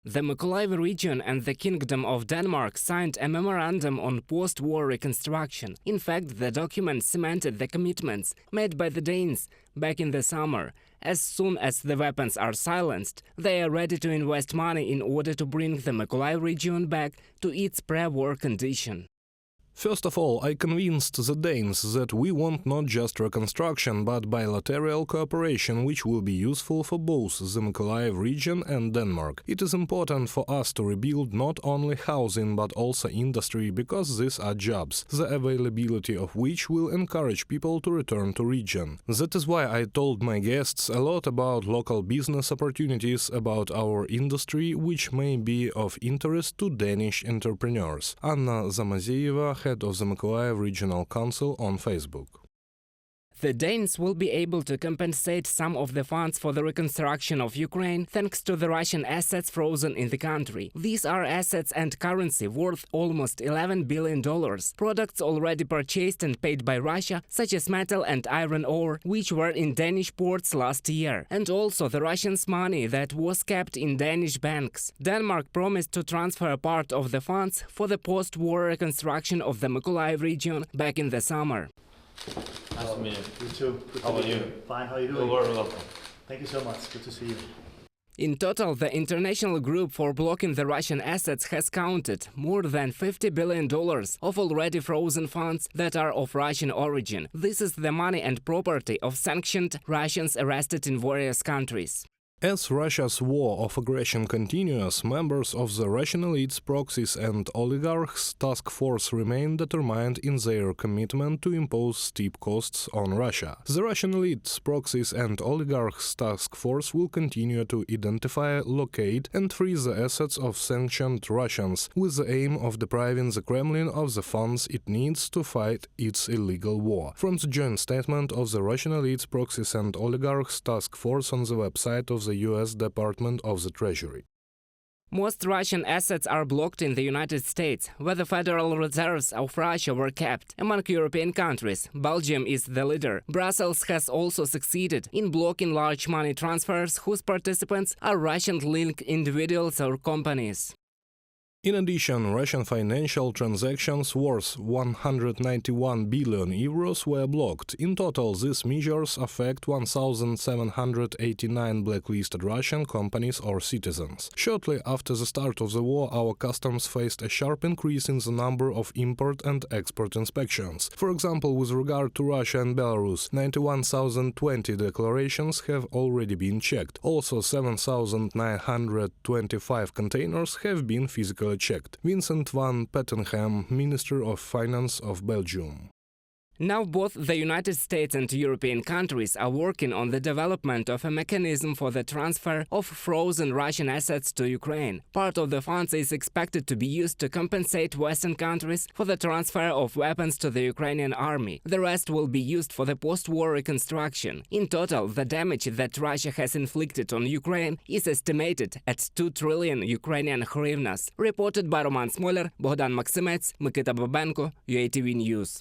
The Mykolaiv region and the Kingdom of Denmark signed a memorandum on post-war reconstruction. In fact, the document cemented the commitments made by the Danes back in the summer. As soon as the weapons are silenced, they are ready to invest money in order to bring the Mykolaiv region back to its pre-war condition. First of all, I convinced the Danes that we want not just reconstruction, but bilateral cooperation, which will be useful for both the Mykolaiv region and Denmark. It is important for us to rebuild not only housing, but also industry, because these are jobs, the availability of which will encourage people to return to region. That is why I told my guests a lot about local business opportunities, about our industry, which may be of interest to Danish entrepreneurs. Anna Zamazeyeva, head of the Mykolaiv Regional Council, on Facebook. The Danes will be able to compensate some of the funds for the reconstruction of Ukraine thanks to the Russian assets frozen in the country. These are assets and currency worth almost $11 billion. Products already purchased and paid by Russia, such as metal and iron ore, which were in Danish ports last year, and also the Russians' money that was kept in Danish banks. Denmark promised to transfer a part of the funds for the post-war reconstruction of the Mykolaiv region back in the summer. Nice to meet you. You too. Good How to are meet you? Fine, how are you doing? You're very welcome. Thank you so much. Good to see you. In total, the international group for blocking the Russian assets has counted more than $50 billion of already frozen funds that are of Russian origin. This is the money and property of sanctioned Russians arrested in various countries. As Russia's war of aggression continues, members of the Russian elites, proxies and oligarchs task force remain determined in their commitment to impose steep costs on Russia. The Russian elites, proxies and oligarchs task force will continue to identify, locate and freeze the assets of sanctioned Russians, with the aim of depriving the Kremlin of the funds it needs to fight its illegal war. From the joint statement of the Russian elites, proxies and oligarchs task force on the website of the U.S. Department of the Treasury. Most Russian assets are blocked in the United States, where the Federal Reserves of Russia were kept. Among European countries, Belgium is the leader. Brussels has also succeeded in blocking large money transfers whose participants are Russian-linked individuals or companies. In addition, Russian financial transactions worth 191 billion euros were blocked. In total, these measures affect 1,789 blacklisted Russian companies or citizens. Shortly after the start of the war, our customs faced a sharp increase in the number of import and export inspections. For example, with regard to Russia and Belarus, 91,020 declarations have already been checked. Also, 7,925 containers have been physically checked. Vincent van Pettenham, Minister of Finance of Belgium. Now both the United States and European countries are working on the development of a mechanism for the transfer of frozen Russian assets to Ukraine. Part of the funds is expected to be used to compensate Western countries for the transfer of weapons to the Ukrainian army. The rest will be used for the post-war reconstruction. In total, the damage that Russia has inflicted on Ukraine is estimated at 2 trillion Ukrainian hryvnias. Reported by Roman Smoler, Bogdan Maksimets, Mikita Babenko, UATV News.